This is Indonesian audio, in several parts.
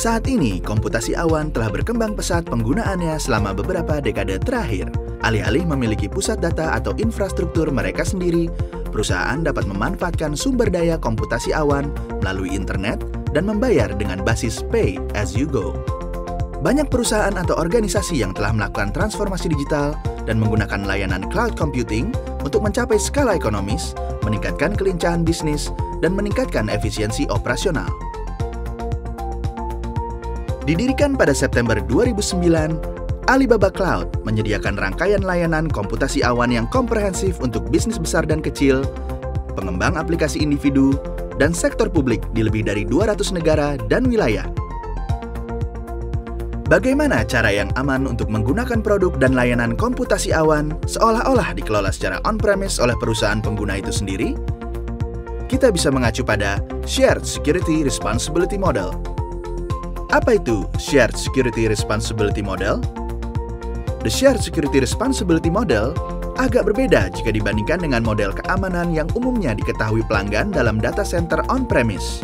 Saat ini, komputasi awan telah berkembang pesat penggunaannya selama beberapa dekade terakhir. Alih-alih memiliki pusat data atau infrastruktur mereka sendiri, perusahaan dapat memanfaatkan sumber daya komputasi awan melalui internet dan membayar dengan basis pay as you go. Banyak perusahaan atau organisasi yang telah melakukan transformasi digital dan menggunakan layanan cloud computing untuk mencapai skala ekonomis, meningkatkan kelincahan bisnis, dan meningkatkan efisiensi operasional. Didirikan pada September 2009, Alibaba Cloud menyediakan rangkaian layanan komputasi awan yang komprehensif untuk bisnis besar dan kecil, pengembang aplikasi individu, dan sektor publik di lebih dari 200 negara dan wilayah. Bagaimana cara yang aman untuk menggunakan produk dan layanan komputasi awan seolah-olah dikelola secara on-premise oleh perusahaan pengguna itu sendiri? Kita bisa mengacu pada Shared Security Responsibility Model. Apa itu Shared Security Responsibility Model? The Shared Security Responsibility Model agak berbeda jika dibandingkan dengan model keamanan yang umumnya diketahui pelanggan dalam data center on-premise.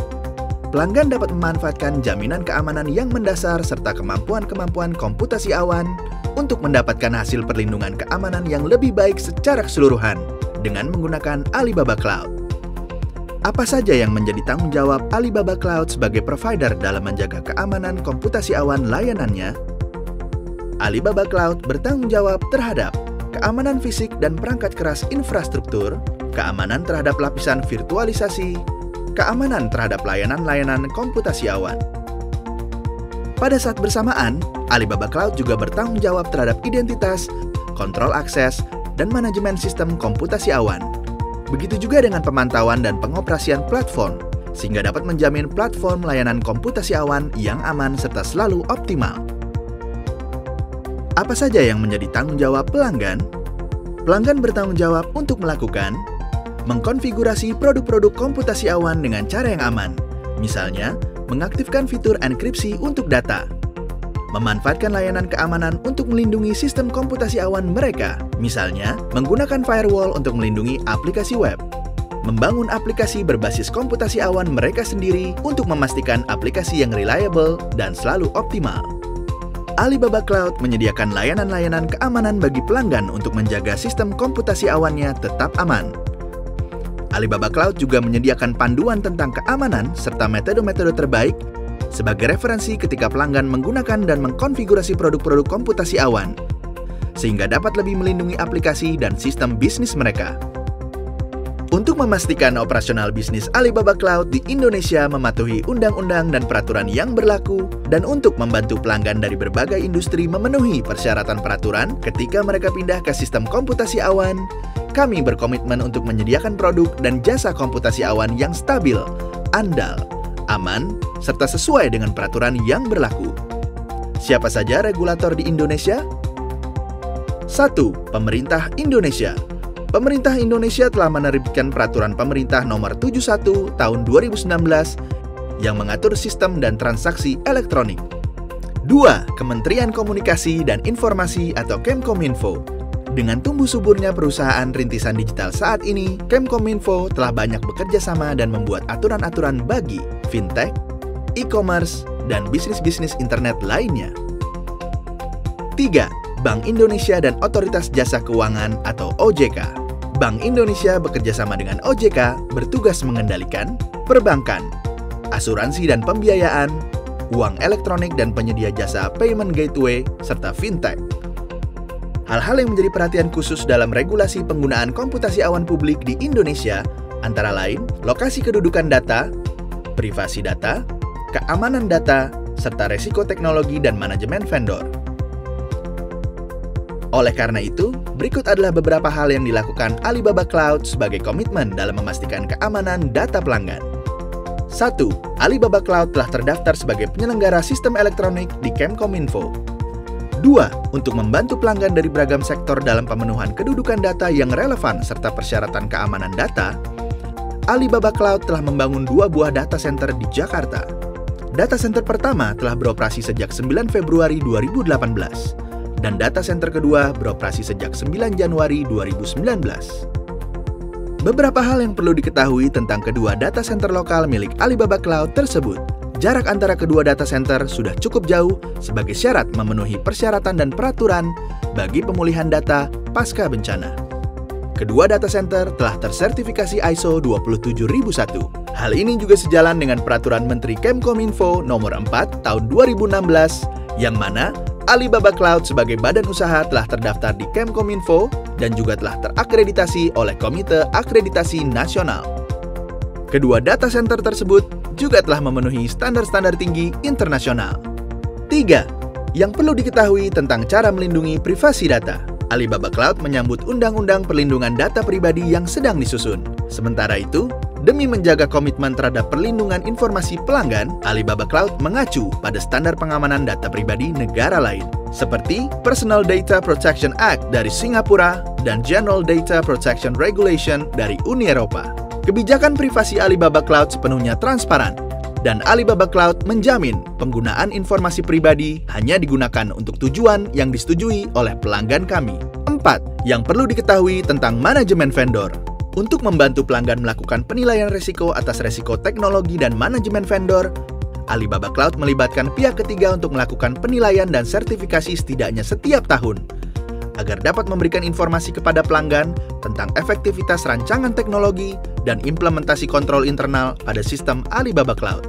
Pelanggan dapat memanfaatkan jaminan keamanan yang mendasar serta kemampuan-kemampuan komputasi awan untuk mendapatkan hasil perlindungan keamanan yang lebih baik secara keseluruhan dengan menggunakan Alibaba Cloud. Apa saja yang menjadi tanggung jawab Alibaba Cloud sebagai provider dalam menjaga keamanan komputasi awan layanannya? Alibaba Cloud bertanggung jawab terhadap keamanan fisik dan perangkat keras infrastruktur, keamanan terhadap lapisan virtualisasi, keamanan terhadap layanan-layanan komputasi awan. Pada saat bersamaan, Alibaba Cloud juga bertanggung jawab terhadap identitas, kontrol akses, dan manajemen sistem komputasi awan. Begitu juga dengan pemantauan dan pengoperasian platform, sehingga dapat menjamin platform layanan komputasi awan yang aman serta selalu optimal. Apa saja yang menjadi tanggung jawab pelanggan? Pelanggan bertanggung jawab untuk melakukan mengkonfigurasi produk-produk komputasi awan dengan cara yang aman, misalnya mengaktifkan fitur enkripsi untuk data, memanfaatkan layanan keamanan untuk melindungi sistem komputasi awan mereka, misalnya menggunakan firewall untuk melindungi aplikasi web, membangun aplikasi berbasis komputasi awan mereka sendiri untuk memastikan aplikasi yang reliable dan selalu optimal. Alibaba Cloud menyediakan layanan-layanan keamanan bagi pelanggan untuk menjaga sistem komputasi awannya tetap aman. Alibaba Cloud juga menyediakan panduan tentang keamanan serta metode-metode terbaik sebagai referensi ketika pelanggan menggunakan dan mengkonfigurasi produk-produk komputasi awan, sehingga dapat lebih melindungi aplikasi dan sistem bisnis mereka. Untuk memastikan operasional bisnis Alibaba Cloud di Indonesia mematuhi undang-undang dan peraturan yang berlaku, dan untuk membantu pelanggan dari berbagai industri memenuhi persyaratan peraturan ketika mereka pindah ke sistem komputasi awan, kami berkomitmen untuk menyediakan produk dan jasa komputasi awan yang stabil, andal, aman, serta sesuai dengan peraturan yang berlaku. Siapa saja regulator di Indonesia? 1. Pemerintah Indonesia. Pemerintah Indonesia telah menerbitkan Peraturan Pemerintah Nomor 71 Tahun 2019 yang mengatur sistem dan transaksi elektronik. 2. Kementerian Komunikasi dan Informasi atau Kemkominfo. Dengan tumbuh suburnya perusahaan rintisan digital saat ini, Kemkominfo telah banyak bekerja sama dan membuat aturan-aturan bagi fintech, e-commerce, dan bisnis-bisnis internet lainnya. 3. Bank Indonesia dan Otoritas Jasa Keuangan atau OJK. Bank Indonesia bekerja sama dengan OJK bertugas mengendalikan perbankan, asuransi dan pembiayaan, uang elektronik dan penyedia jasa payment gateway, serta fintech. Hal-hal yang menjadi perhatian khusus dalam regulasi penggunaan komputasi awan publik di Indonesia antara lain lokasi kedudukan data, privasi data, keamanan data, serta resiko teknologi dan manajemen vendor. Oleh karena itu, berikut adalah beberapa hal yang dilakukan Alibaba Cloud sebagai komitmen dalam memastikan keamanan data pelanggan. 1. Alibaba Cloud telah terdaftar sebagai penyelenggara sistem elektronik di Kemkominfo. 2. Untuk membantu pelanggan dari beragam sektor dalam pemenuhan kedudukan data yang relevan serta persyaratan keamanan data, Alibaba Cloud telah membangun 2 buah data center di Jakarta. Data center pertama telah beroperasi sejak 9 Februari 2018. Dan data center kedua beroperasi sejak 9 Januari 2019. Beberapa hal yang perlu diketahui tentang kedua data center lokal milik Alibaba Cloud tersebut. jarak antara kedua data center sudah cukup jauh sebagai syarat memenuhi persyaratan dan peraturan bagi pemulihan data pasca bencana. Kedua data center telah tersertifikasi ISO 27001. Hal ini juga sejalan dengan Peraturan Menteri Kemkominfo Nomor 4 Tahun 2016, yang mana Alibaba Cloud sebagai badan usaha telah terdaftar di Kemkominfo dan juga telah terakreditasi oleh Komite Akreditasi Nasional. Kedua data center tersebut juga telah memenuhi standar-standar tinggi internasional. 3. Yang perlu diketahui tentang cara melindungi privasi data. Alibaba Cloud menyambut Undang-Undang Perlindungan Data Pribadi yang sedang disusun. Sementara itu, demi menjaga komitmen terhadap perlindungan informasi pelanggan, Alibaba Cloud mengacu pada standar pengamanan data pribadi negara lain, seperti Personal Data Protection Act dari Singapura dan General Data Protection Regulation dari Uni Eropa. Kebijakan privasi Alibaba Cloud sepenuhnya transparan, dan Alibaba Cloud menjamin penggunaan informasi pribadi hanya digunakan untuk tujuan yang disetujui oleh pelanggan kami. 4. Yang perlu diketahui tentang manajemen vendor. Untuk membantu pelanggan melakukan penilaian risiko atas risiko teknologi dan manajemen vendor, Alibaba Cloud melibatkan pihak ketiga untuk melakukan penilaian dan sertifikasi setidaknya setiap tahun, agar dapat memberikan informasi kepada pelanggan tentang efektivitas rancangan teknologi dan implementasi kontrol internal pada sistem Alibaba Cloud.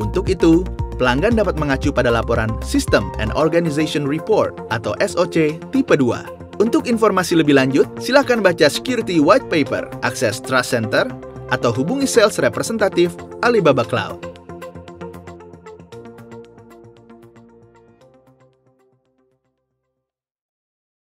Untuk itu, pelanggan dapat mengacu pada laporan System and Organization Report atau SOC tipe 2. Untuk informasi lebih lanjut, silakan baca Security White Paper, akses Trust Center, atau hubungi sales representatif Alibaba Cloud.